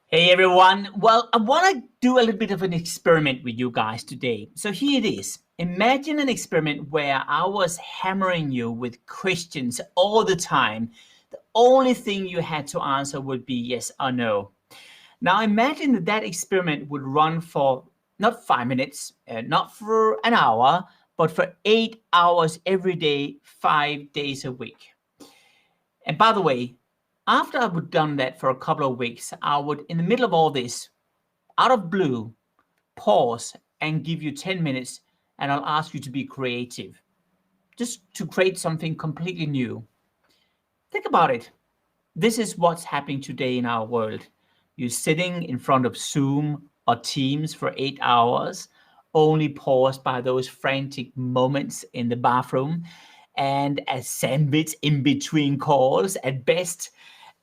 Hey everyone, well, I want to do a little bit of an experiment with you guys today. So here it is. Imagine an experiment where I was hammering you with questions all the time. The only thing you had to answer would be yes or no. Now imagine that that experiment would run for not 5 minutes, not for an hour, but for 8 hours every day, 5 days a week. And by the way, after I would done that for a couple of weeks, I would, in the middle of all this, out of blue, pause and give you 10 minutes, and I'll ask you to be creative, just to create something completely new. Think about it. This is what's happening today in our world. You're sitting in front of Zoom or Teams for 8 hours, only paused by those frantic moments in the bathroom and a sandwich in between calls at best.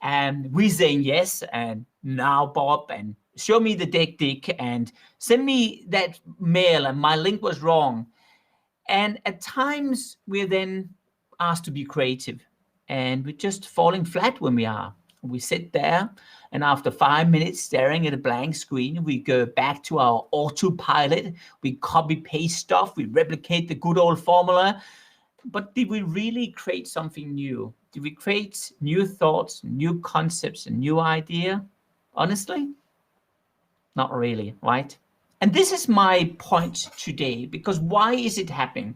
And we saying yes, and now Bob, and show me the deck dick, and send me that mail, and my link was wrong. And at times we're then asked to be creative, and we're just falling flat when we are. We sit there, and after 5 minutes staring at a blank screen, we go back to our autopilot, we copy paste stuff, we replicate the good old formula. But did we really create something new? Did we create new thoughts, new concepts, a new idea? Honestly, not really, right? And this is my point today, because why is it happening?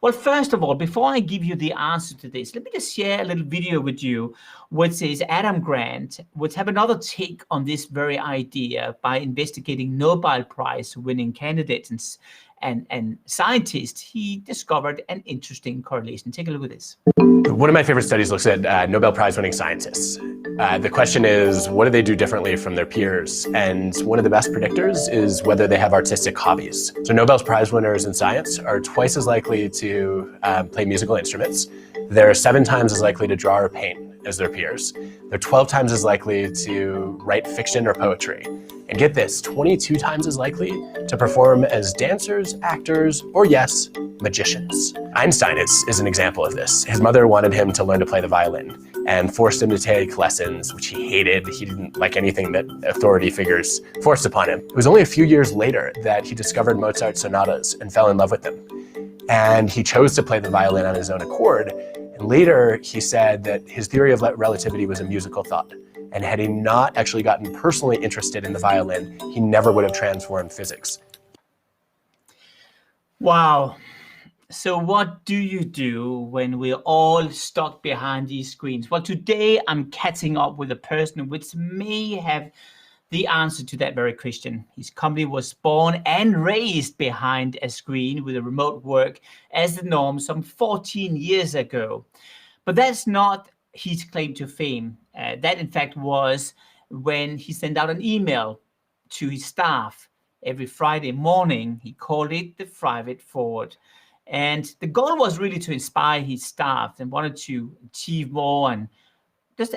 Well, first of all, before I give you the answer to this, let me just share a little video with you, which is Adam Grant, which have another take on this very idea by investigating Nobel Prize winning candidates and scientists. He discovered an interesting correlation. Take a look at this. One of my favorite studies looks at Nobel Prize winning scientists. The question is, what do they do differently from their peers? And one of the best predictors is whether they have artistic hobbies. So Nobel Prize winners in science are twice as likely to play musical instruments. They're 7 times as likely to draw or paint as their peers. They're 12 times as likely to write fiction or poetry. And get this, 22 times as likely to perform as dancers, actors, or yes, magicians. Einstein is an example of this. His mother wanted him to learn to play the violin and forced him to take lessons, which he hated. He didn't like anything that authority figures forced upon him. It was only a few years later that he discovered Mozart's sonatas and fell in love with them. And he chose to play the violin on his own accord. And later he said that his theory of relativity was a musical thought. And had he not actually gotten personally interested in the violin, he never would have transformed physics. Wow. So what do you do when we're all stuck behind these screens? Well, today I'm catching up with a person which may have the answer to that very question. His company was born and raised behind a screen with a remote work as the norm some 14 years ago. But that's not his claim to fame. That in fact was when he sent out an email to his staff every Friday morning. He called it the Private Forward. And the goal was really to inspire his staff and wanted to achieve more and just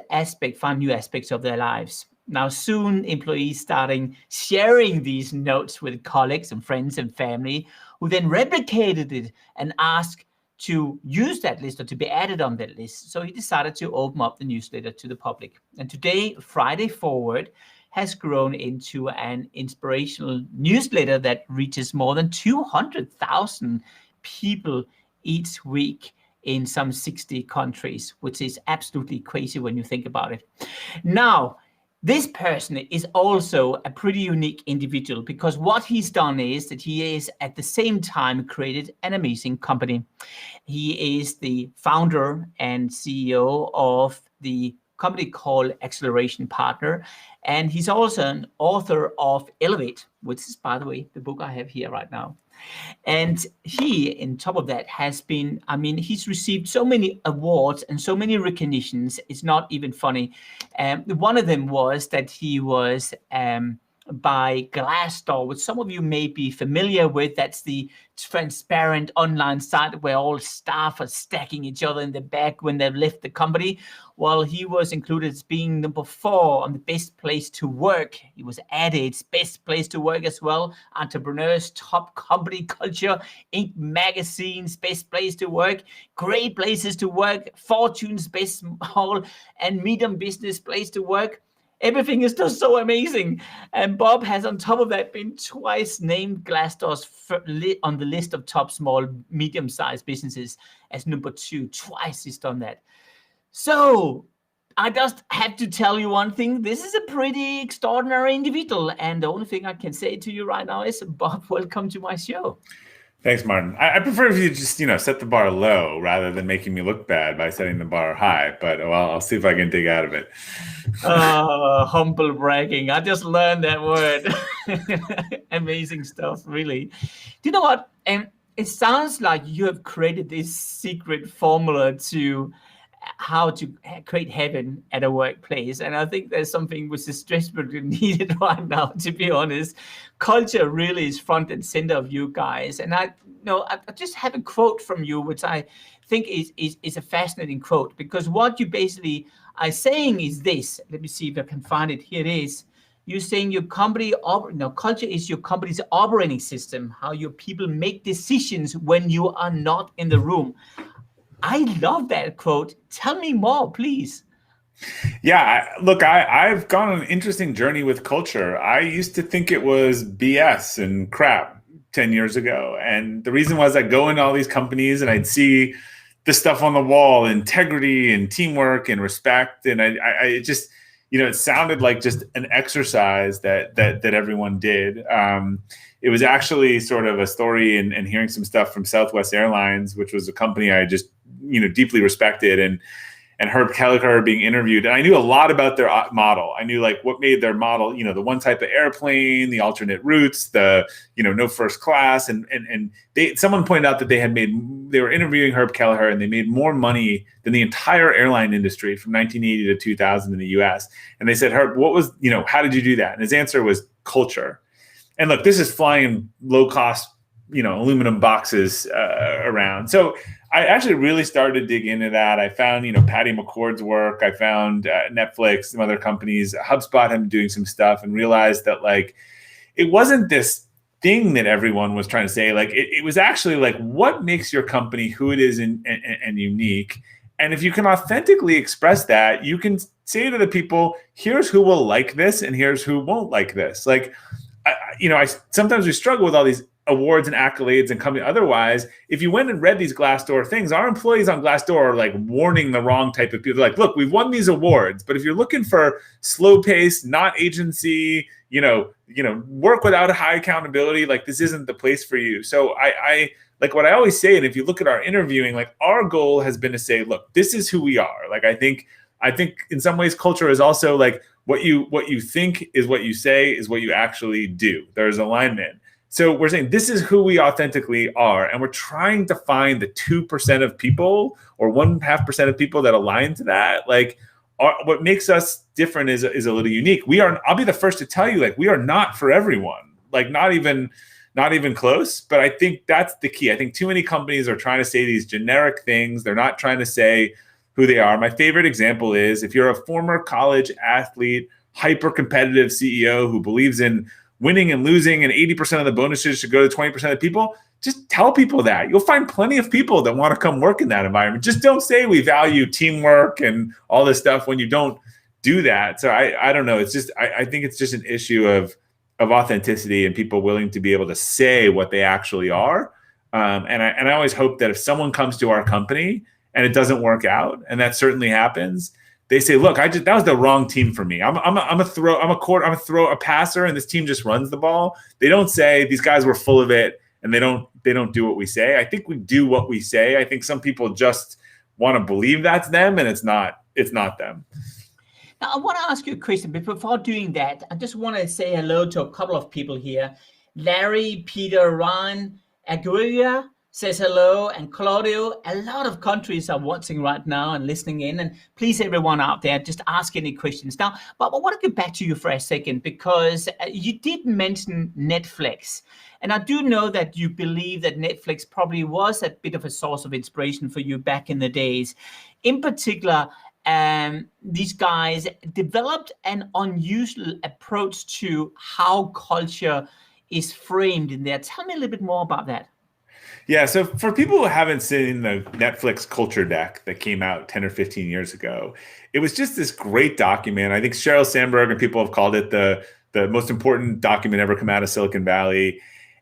find new aspects of their lives. Now soon employees starting sharing these notes with colleagues and friends and family, who then replicated it and asked to use that list or to be added on that list. So he decided to open up the newsletter to the public. And today, Friday Forward has grown into an inspirational newsletter that reaches more than 200,000 people each week in some 60 countries, which is absolutely crazy when you think about it. Now, this person is also a pretty unique individual, because what he's done is that he is at the same time created an amazing company. He is the founder and CEO of the company called Acceleration Partner. And he's also an author of Elevate, which is, by the way, the book I have here right now. And he, on top of that, has been, he's received so many awards and so many recognitions, it's not even funny. One of them was that he was by Glassdoor, which some of you may be familiar with. That's the transparent online site where all staff are stacking each other in the back when they've left the company. Well, he was included as being number 4 on the best place to work. He was added best place to work as well. Entrepreneurs, top company culture, Inc. magazine's best place to work, great places to work, Fortune's best small and medium business place to work. Everything is just so amazing. And Bob has on top of that been twice named Glassdoor's on the list of top small, medium-sized businesses as number 2. Twice he's done that. So I just have to tell you one thing. This is a pretty extraordinary individual. And the only thing I can say to you right now is, Bob, welcome to my show. Thanks, Martin. I prefer if you just, set the bar low rather than making me look bad by setting the bar high. But I'll see if I can dig out of it. Humble bragging. I just learned that word. Amazing stuff, really. Do you know what? It sounds like you have created this secret formula to how to create heaven at a workplace. And I think there's something which is desperately needed right now, to be honest. Culture really is front and center of you guys. And I just have a quote from you, which I think is a fascinating quote, because what you basically are saying is this. Let me see if I can find it. Here it is. You're saying your company, culture is your company's operating system, how your people make decisions when you are not in the room. I love that quote. Tell me more, please. Yeah, look, I've gone on an interesting journey with culture. I used to think it was BS and crap 10 years ago. And the reason was I'd go into all these companies and I'd see the stuff on the wall, integrity and teamwork and respect. And I just, it sounded like just an exercise that everyone did. It was actually sort of a story and hearing some stuff from Southwest Airlines, which was a company I just, deeply respected, and Herb Kelleher being interviewed. And I knew a lot about their model. I knew like what made their model, the one type of airplane, the alternate routes, the, no first class. And someone pointed out that they were interviewing Herb Kelleher and they made more money than the entire airline industry from 1980 to 2000 in the US. And they said, Herb, what was, how did you do that? And his answer was culture. And look, this is flying low cost, aluminum boxes around. So I actually really started to dig into that. I found, Patty McCord's work. I found Netflix, some other companies, HubSpot, him doing some stuff, and realized that like it wasn't this thing that everyone was trying to say. Like it was actually like what makes your company who it is and unique. And if you can authentically express that, you can say to the people, here's who will like this and here's who won't like this. Like, I sometimes we struggle with all these awards and accolades and company. Otherwise, if you went and read these Glassdoor things, our employees on Glassdoor are like warning the wrong type of people. They're like, look, we've won these awards, but if you're looking for slow pace, not agency, work without a high accountability, like this isn't the place for you. So I like what I always say, and if you look at our interviewing, like our goal has been to say, look, this is who we are. Like I think in some ways culture is also like what you think is what you say is what you actually do. There's alignment. So we're saying this is who we authentically are, and we're trying to find the 2% of people or 1.5% of people that align to that. Like, what makes us different is a little unique. I'll be the first to tell you, like, we are not for everyone. Like, not even close. But I think that's the key. I think too many companies are trying to say these generic things. They're not trying to say who they are. My favorite example is if you're a former college athlete, hyper competitive CEO who believes in winning and losing, and 80% of the bonuses should go to 20% of the people, just tell people that. You'll find plenty of people that want to come work in that environment. Just don't say we value teamwork and all this stuff when you don't do that. So I don't know. It's just, I think it's just an issue of authenticity and people willing to be able to say what they actually are. And I always hope that if someone comes to our company and it doesn't work out, and that certainly happens, they say, "Look, that was the wrong team for me. I'm a passer, and this team just runs the ball." They don't say these guys were full of it, and they don't do what we say. I think we do what we say. I think some people just want to believe that's them, and it's not them. Now, I want to ask you a question, but before doing that, I just want to say hello to a couple of people here: Larry, Peter, Ryan, Aguirre, says hello, and Claudio. A lot of countries are watching right now and listening in, and please, everyone out there, just ask any questions now. But I want to get back to you for a second, because you did mention Netflix, and I do know that you believe that Netflix probably was a bit of a source of inspiration for you back in the days. In particular, these guys developed an unusual approach to how culture is framed in there. Tell me a little bit more about that. Yeah, so for people who haven't seen the Netflix culture deck that came out 10 or 15 years ago, it was just this great document. I think Sheryl Sandberg and people have called it the most important document ever come out of Silicon Valley.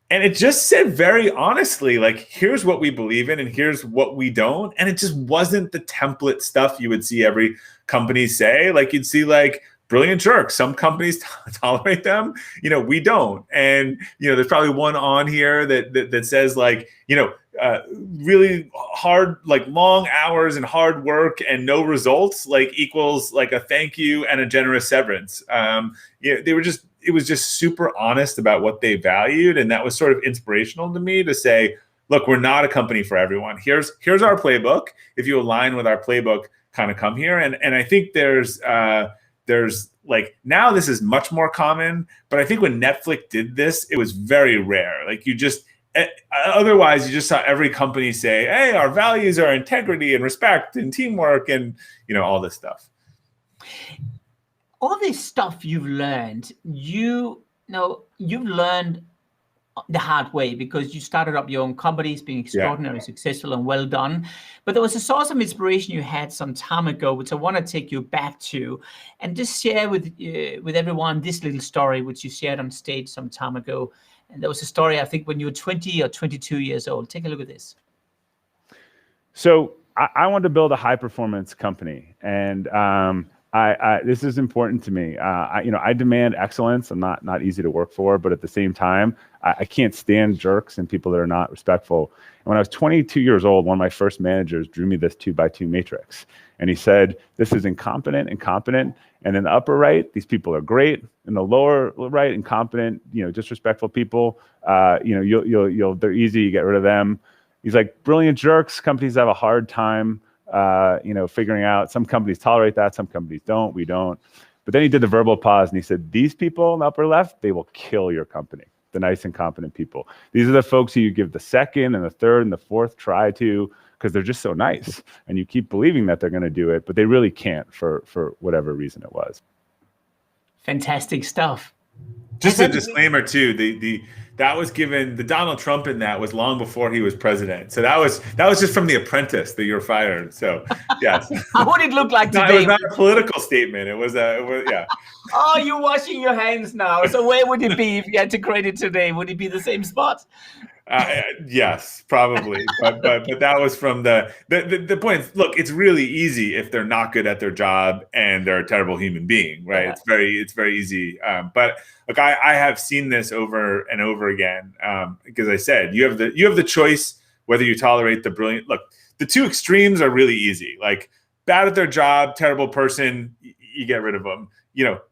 And it just said very honestly, like, here's what we believe in and here's what we don't. And it just wasn't the template stuff you would see every company say. Like, you'd see like brilliant jerks. Some companies tolerate them, we don't. And, there's probably one on here that says like, really hard, like long hours and hard work and no results, like equals like a thank you and a generous severance. It was just super honest about what they valued. And that was sort of inspirational to me to say, look, we're not a company for everyone. Here's our playbook. If you align with our playbook, kind of come here. And I think there's like, now this is much more common, but I think when Netflix did this, it was very rare. Like otherwise you just saw every company say, hey, our values are integrity and respect and teamwork and, all this stuff. All this stuff you've learned, you've learned the hard way, because you started up your own companies, being extraordinarily successful and well done. But there was a source of inspiration you had some time ago, which I want to take you back to, and just share with everyone this little story, which you shared on stage some time ago. And there was a story, I think, when you were 20 or 22 years old. Take a look at this. So I wanted to build a high performance company, and this is important to me. I demand excellence. I'm not easy to work for, but at the same time, I can't stand jerks and people that are not respectful. And when I was 22 years old, one of my first managers drew me this 2x2 matrix. And he said, this is incompetent and competent. And in the upper right, these people are great. In the lower right, incompetent, disrespectful people, they're easy, you get rid of them. He's like, brilliant jerks, companies have a hard time figuring out. Some companies tolerate that, some companies don't, we don't. But then he did the verbal pause and he said, these people in the upper left, they will kill your company. The nice and competent people. These are the folks who you give the second and the third and the fourth try to, because they're just so nice. And you keep believing that they're going to do it, but they really can't for whatever reason it was. Fantastic stuff. Just a disclaimer too, that was given, the Donald Trump in that was long before he was president. So that was just from The Apprentice that you're fired. So yes. How would it look like today? It was not a political statement. It was yeah. Oh, you're washing your hands now. So where would it be if you had to create it today? Would it be the same spot? Yes, probably. but that was from the point. Look, it's really easy if they're not good at their job and they're a terrible human being, right? Yeah. It's very easy. But look, I have seen this over and over again. Because I said, you have the choice whether you tolerate the brilliant. Look, the two extremes are really easy. Like, bad at their job, terrible person, you get rid of them.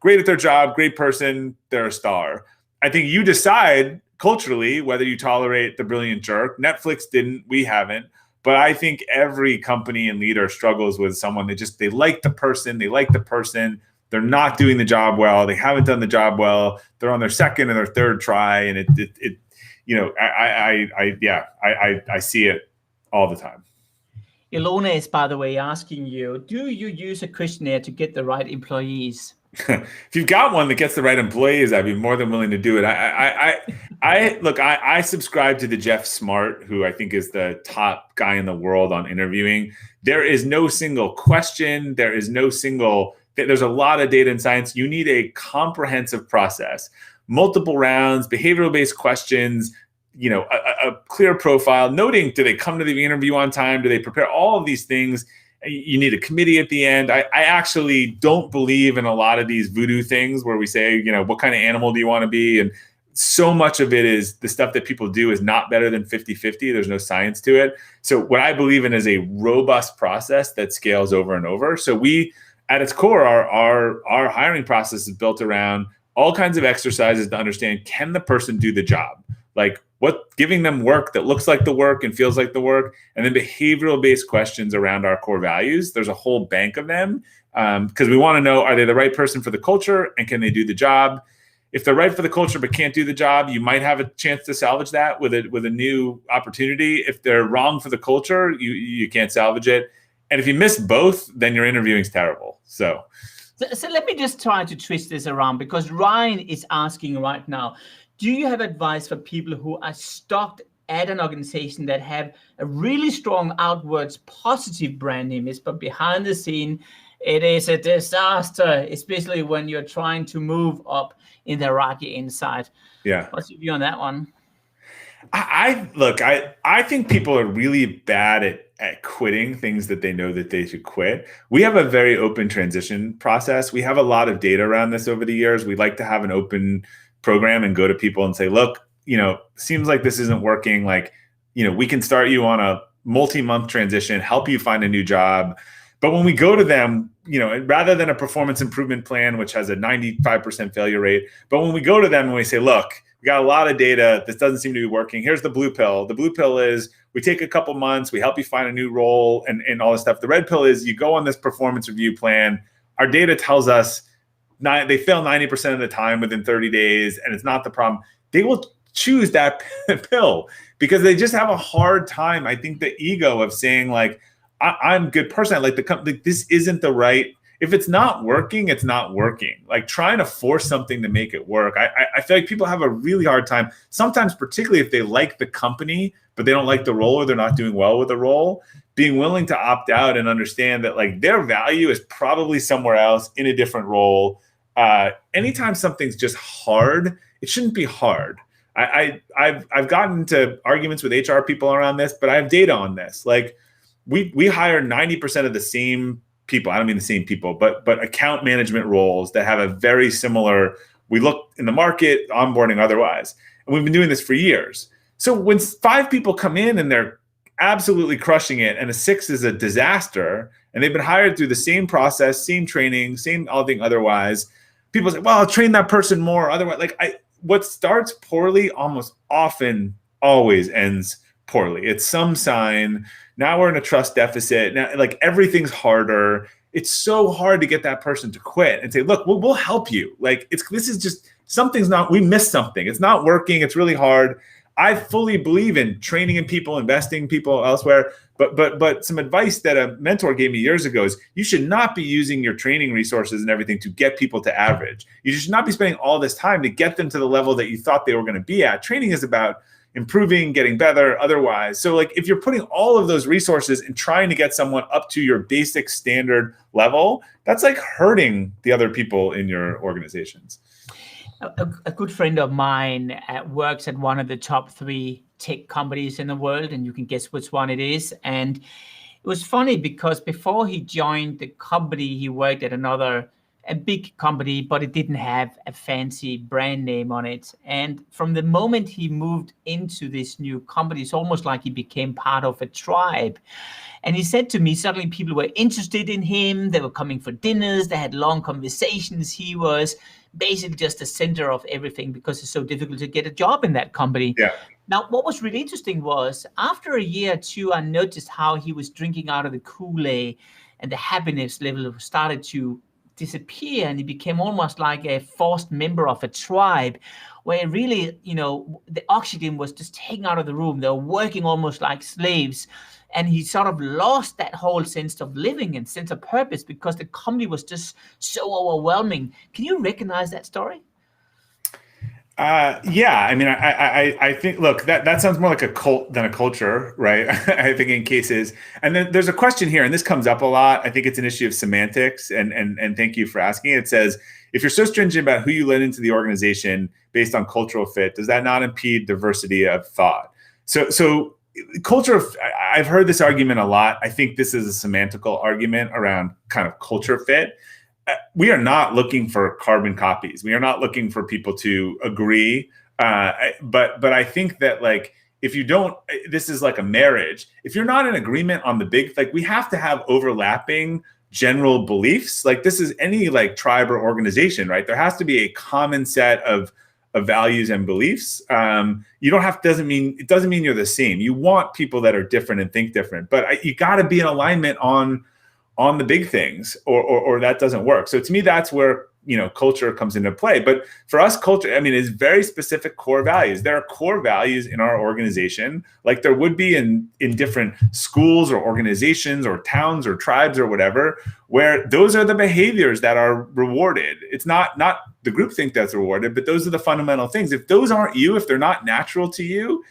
Great at their job, great person, they're a star. I think you decide culturally whether you tolerate the brilliant jerk. Netflix didn't, we haven't. But I think every company and leader struggles with someone that they like the person, they're not doing the job well, they haven't done the job well, they're on their second and their third try, and I see it all the time. Ilona is, by the way, asking you, do you use a questionnaire to get the right employees? If you've got one that gets the right employees, I'd be more than willing to do it. I subscribe to the Jeff Smart, who I think is the top guy in the world on interviewing. There is no single question. There's a lot of data and science. You need a comprehensive process, multiple rounds, behavioral-based questions, a clear profile, noting, do they come to the interview on time? Do they prepare all of these things? You need a committee at the end. I actually don't believe in a lot of these voodoo things where we say, what kind of animal do you want to be? And so much of it is the stuff that people do is not better than 50-50. There's no science to it. So what I believe in is a robust process that scales over and over. So we, at its core, our hiring process is built around all kinds of exercises to understand, can the person do the job? Like, giving them work that looks like the work and feels like the work, and then behavioral based questions around our core values. There's a whole bank of them because we want to know, are they the right person for the culture and can they do the job? If they're right for the culture but can't do the job, you might have a chance to salvage that with a new opportunity. If they're wrong for the culture, you can't salvage it. And if you miss both, then your interviewing is terrible. So let me just try to twist this around, because Ryan is asking right now, do you have advice for people who are stuck at an organization that have a really strong outwards positive brand image, but behind the scene, it is a disaster, especially when you're trying to move up in the hierarchy inside? Yeah. What's your view on that one? I think people are really bad at quitting things that they know that they should quit. We have a very open transition process. We have a lot of data around this over the years. We like to have an open program and go to people and say, look, seems like this isn't working. Like, we can start you on a multi-month transition, help you find a new job. But when we go to them, rather than a performance improvement plan, which has a 95% failure rate, but when we go to them and we say, look, we got a lot of data, this doesn't seem to be working. Here's the blue pill. The blue pill is we take a couple months, we help you find a new role and all this stuff. The red pill is you go on this performance review plan. Our data tells us they fail 90% of the time within 30 days, and it's not the problem. They will choose that pill because they just have a hard time. I think the ego of saying like, I'm a good person. I like the company. This isn't the right. If it's not working, it's not working. Like trying to force something to make it work. I feel like people have a really hard time. Sometimes, particularly if they like the company, but they don't like the role or they're not doing well with the role, being willing to opt out and understand that like their value is probably somewhere else in a different role. Anytime something's just hard, it shouldn't be hard. I've gotten into arguments with HR people around this, but I have data on this. Like we hire 90% of the same people. I don't mean the same people, but account management roles that have a very similar, we look in the market, onboarding otherwise. And we've been doing this for years. So when 5 people come in and they're absolutely crushing it and a 6 is a disaster and they've been hired through the same process, same training, same all thing otherwise, people say, well, I'll train that person more. Otherwise, what starts poorly almost often always ends poorly. It's some sign. Now we're in a trust deficit. Now, like everything's harder. It's so hard to get that person to quit and say, look, we'll help you. Like this is just we missed something. It's not working. It's really hard. I fully believe in training in people, investing in people elsewhere. But some advice that a mentor gave me years ago is you should not be using your training resources and everything to get people to average. You should not be spending all this time to get them to the level that you thought they were going to be at. Training is about improving, getting better otherwise. So like if you're putting all of those resources and trying to get someone up to your basic standard level, that's like hurting the other people in your organizations. A good friend of mine works at one of the top 3 tech companies in the world, and you can guess which one it is. And it was funny because before he joined the company, he worked at a big company, but it didn't have a fancy brand name on it. And from the moment he moved into this new company, it's almost like he became part of a tribe. And he said to me, suddenly people were interested in him. They were coming for dinners. They had long conversations. He was basically just the center of everything because it's so difficult to get a job in that company. Yeah. Now, what was really interesting was after a year or two, I noticed how he was drinking out of the Kool-Aid and the happiness level started to disappear, and he became almost like a forced member of a tribe where really, the oxygen was just taken out of the room. They were working almost like slaves. And he sort of lost that whole sense of living and sense of purpose because the company was just so overwhelming. Can you recognize that story? Yeah. I mean, I think, look, that sounds more like a cult than a culture, right? I think in cases. And then there's a question here, and this comes up a lot. I think it's an issue of semantics, and thank you for asking. It says, if you're so stringent about who you let into the organization based on cultural fit, does that not impede diversity of thought? So culture, I've heard this argument a lot. I think this is a semantical argument around kind of culture fit. We are not looking for carbon copies. We are not looking for people to agree. But I think that like, if you don't, this is like a marriage. If you're not in agreement on the big, like we have to have overlapping general beliefs. Like this is any like tribe or organization, right? There has to be a common set of of values and beliefs. You don't have, it doesn't mean you're the same. You want people that are different and think different, but you got to be in alignment on the big things, or that doesn't work. So to me, that's where, culture comes into play. But for us, culture, is very specific core values. There are core values in our organization, like there would be in different schools or organizations or towns or tribes or whatever, where those are the behaviors that are rewarded. It's not the groupthink that's rewarded, but those are the fundamental things. If those aren't you, if they're not natural to you,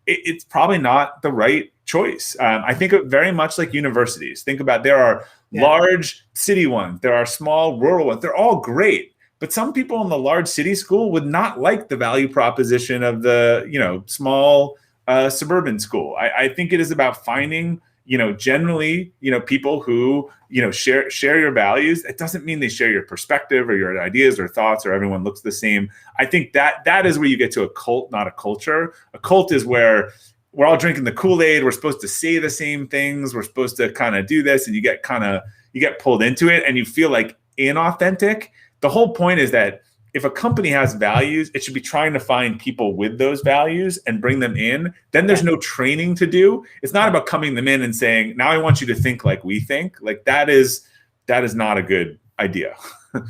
it's probably not the right choice. I think of very much like universities. Think about, there are large city ones, there are small rural ones. They're all great, but some people in the large city school would not like the value proposition of the small suburban school. I think it is about finding generally people who share your values. It doesn't mean they share your perspective or your ideas or thoughts or everyone looks the same. I think that is where you get to a cult, not a culture. A cult is where we're all drinking the Kool-Aid. We're supposed to say the same things. We're supposed to kind of do this, and you get pulled into it, and you feel like inauthentic. The whole point is that if a company has values, it should be trying to find people with those values and bring them in. Then there's no training to do. It's not about coming them in and saying, now I want you to think like we think. Like that is not a good idea.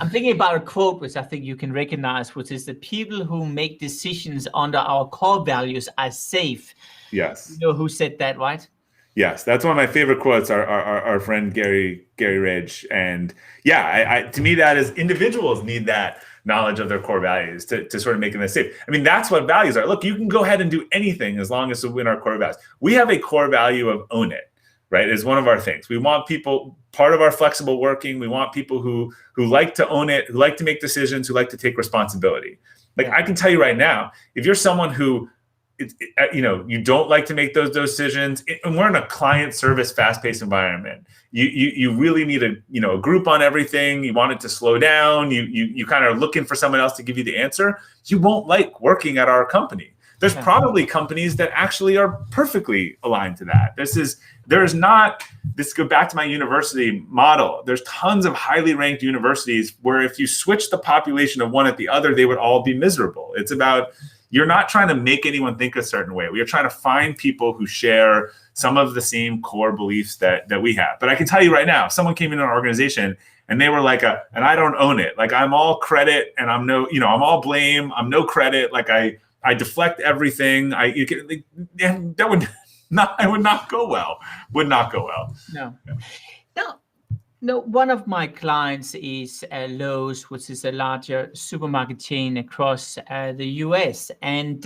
I'm thinking about a quote which I think you can recognize, which is the people who make decisions under our core values are safe. Yes. You know who said that, right? Yes, that's one of my favorite quotes. Our friend Gary Ridge, and to me that is, individuals need that knowledge of their core values to sort of making this safe. That's what values are. Look, you can go ahead and do anything as long as it's within our core values. We have a core value of own it, right? Is one of our things. We want people, part of our flexible working. We want people who like to own it, who like to make decisions, who like to take responsibility. Like I can tell you right now, if you're someone who you don't like to make those decisions, and we're in a client service, fast-paced environment. You really need a group on everything. You want it to slow down. You kind of are looking for someone else to give you the answer. You won't like working at our company. There's probably companies that actually are perfectly aligned to that. This go back to my university model. There's tons of highly ranked universities where if you switch the population of one at the other, they would all be miserable. It's about, you're not trying to make anyone think a certain way. We are trying to find people who share some of the same core beliefs that we have. But I can tell you right now, if someone came into our organization and they were like and I don't own it. Like I'm all credit and I'm I'm all blame. I'm no credit. Like I deflect everything. That would not go well. Would not go well. No. No, one of my clients is Lowe's, which is a larger supermarket chain across the US. And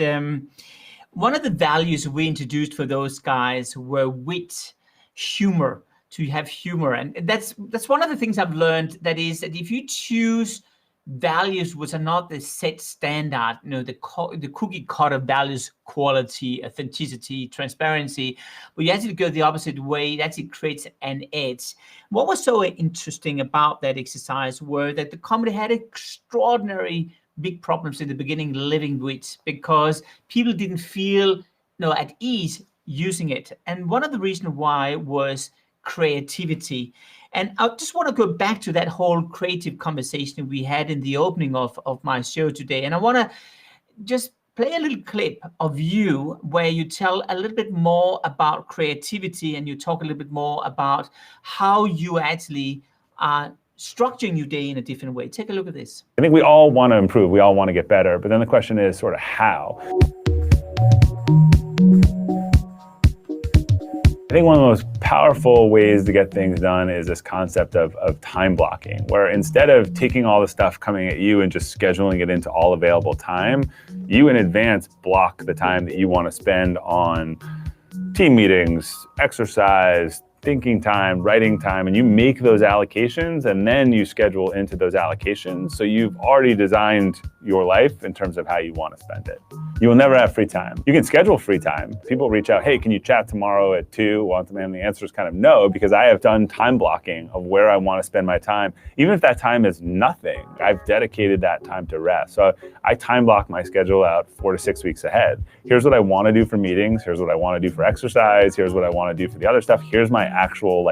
one of the values we introduced for those guys were wit, humor, to have humor. And that's one of the things I've learned, that is that if you choose values which are not the set standard, the cookie cutter values, quality, authenticity, transparency, but you actually go the opposite way, it actually creates an edge. What was so interesting about that exercise were that the company had extraordinary big problems in the beginning living with, because people didn't feel at ease using it. And one of the reasons why was creativity. And I just want to go back to that whole creative conversation we had in the opening of my show today. And I want to just play a little clip of you where you tell a little bit more about creativity, and you talk a little bit more about how you actually are structuring your day in a different way. Take a look at this. I think we all want to improve. We all want to get better. But then the question is sort of how. I think one of the most powerful ways to get things done is this concept of time blocking, where instead of taking all the stuff coming at you and just scheduling it into all available time, you in advance block the time that you want to spend on team meetings, exercise, thinking time, writing time, and you make those allocations, and then you schedule into those allocations. So you've already designed your life in terms of how you want to spend it. You will never have free time. You can schedule free time. People reach out, hey, can you chat tomorrow at 2? And the answer is kind of no, because I have done time blocking of where I want to spend my time. Even if that time is nothing, I've dedicated that time to rest. So I time block my schedule out 4 to 6 weeks ahead. Here's what I want to do for meetings. Here's what I want to do for exercise. Here's what I want to do for the other stuff. Here's my actual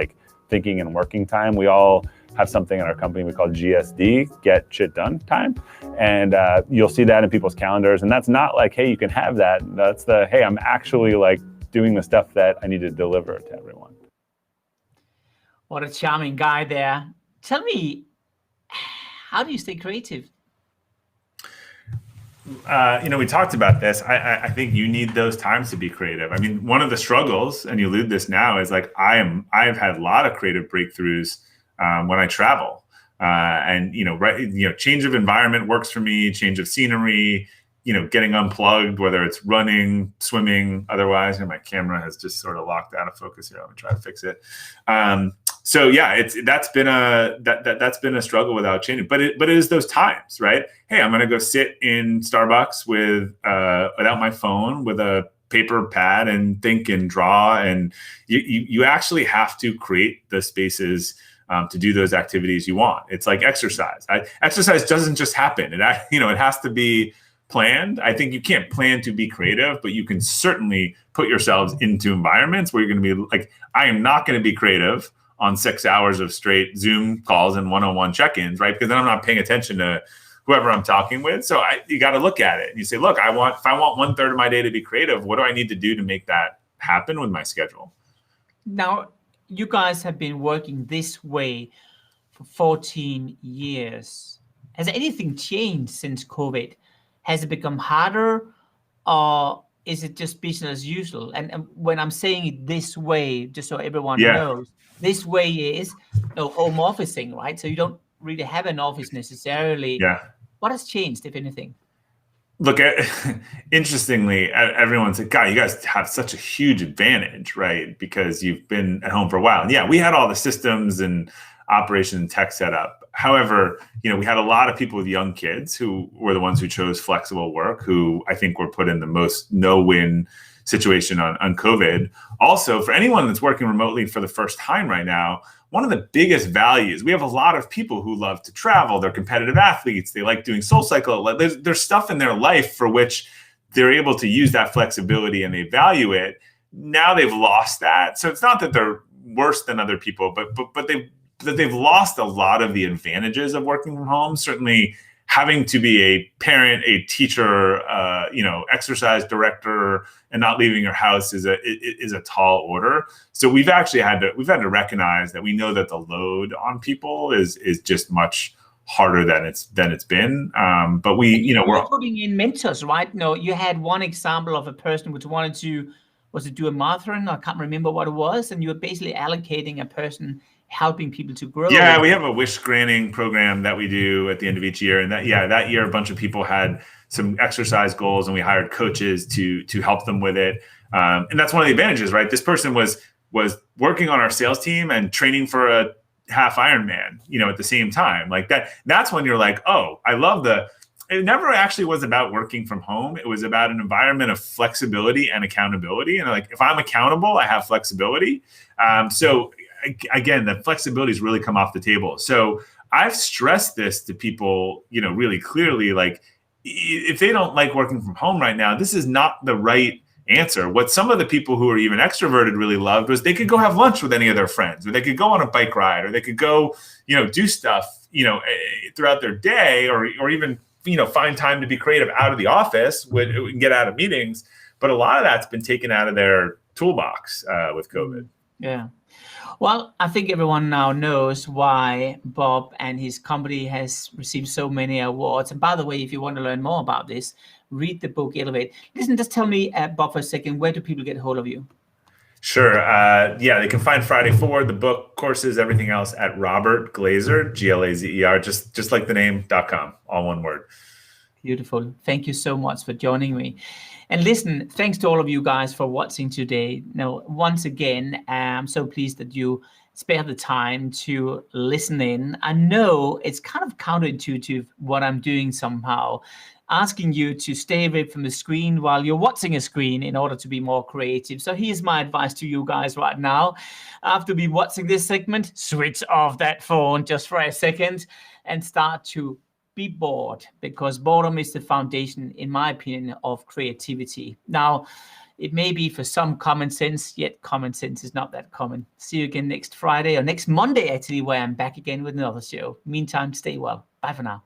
thinking and working time. We all have something in our company we call GSD, Get Shit Done Time. And you'll see that in people's calendars. And that's not like, hey, you can have that. That's the, hey, I'm actually like doing the stuff that I need to deliver to everyone. What a charming guy there. Tell me, how do you stay creative? We talked about this. I think you need those times to be creative. I mean, one of the struggles, and you allude this now, is like I've had a lot of creative breakthroughs when I travel, and change of environment works for me. Change of scenery, getting unplugged, whether it's running, swimming, otherwise. My camera has just sort of locked out of focus here. I'm gonna try to fix it. So yeah, that's been a struggle without changing, but it is those times, right? Hey, I'm gonna go sit in Starbucks without my phone, with a paper pad, and think and draw, and you actually have to create the spaces to do those activities you want. It's like exercise. Exercise doesn't just happen. It has to be planned. I think you can't plan to be creative, but you can certainly put yourselves into environments where you're going to be like, I am not going to be creative on 6 hours of straight Zoom calls and one-on-one check-ins, right? Because then I'm not paying attention to whoever I'm talking with. So you got to look at it and you say, look, if I want 1/3 of my day to be creative, what do I need to do to make that happen with my schedule? Now, you guys have been working this way for 14 years. Has anything changed since COVID? Has it become harder, or is it just business as usual? And when I'm saying it this way, just so everyone knows, this way is home officing, right? So you don't really have an office necessarily. Yeah. What has changed, if anything? Look, interestingly, everyone said, God, you guys have such a huge advantage, right? Because you've been at home for a while. And yeah, we had all the systems and operation and tech set up. However, we had a lot of people with young kids who were the ones who chose flexible work, who I think were put in the most no-win situation on COVID. Also, for anyone that's working remotely for the first time right now, one of the biggest values, we have a lot of people who love to travel. They're competitive athletes. They like doing SoulCycle. There's stuff in their life for which they're able to use that flexibility and they value it. Now they've lost that. So it's not that they're worse than other people, but they've lost a lot of the advantages of working from home. Certainly having to be a parent, a teacher, exercise director, and not leaving your house is a tall order. So we've actually had to recognize that we know that the load on people is just much harder than it's been. But we're putting in mentors, right? No, you had one example of a person which wanted to do a marathon. I can't remember what it was, and you were basically allocating a person helping people to grow. Yeah, we have a wish granting program that we do at the end of each year. And that year, a bunch of people had some exercise goals and we hired coaches to help them with it. And that's one of the advantages, right? This person was working on our sales team and training for a half Ironman, at the same time. Like that's when you're like, oh, I love it never actually was about working from home. It was about an environment of flexibility and accountability. And like, if I'm accountable, I have flexibility. So again, the flexibility has really come off the table. So I've stressed this to people, really clearly, like if they don't like working from home right now, this is not the right answer. What some of the people who are even extroverted really loved was they could go have lunch with any of their friends, or they could go on a bike ride, or they could go, do stuff, throughout their day, or even, find time to be creative out of the office and get out of meetings. But a lot of that's been taken out of their toolbox with COVID. Yeah. Well, I think everyone now knows why Bob and his company has received so many awards. And by the way, if you want to learn more about this, read the book, Elevate. Listen, just tell me, Bob, for a second, where do people get a hold of you? Sure. They can find Friday Forward, the book, courses, everything else at Robert Glazer, Glazer, just like the name.com, all one word. Beautiful. Thank you so much for joining me. And listen, thanks to all of you guys for watching today. Now, once again, I'm so pleased that you spare the time to listen in. I know it's kind of counterintuitive what I'm doing somehow, asking you to stay away from the screen while you're watching a screen in order to be more creative. So here's my advice to you guys right now. After be watching this segment, switch off that phone just for a second and start to be bored, because boredom is the foundation, in my opinion, of creativity. Now, It may be for some common sense, yet common sense is not that common. See you again next Friday, or next Monday, actually, where I'm back again with another show. Meantime, stay well. Bye for now.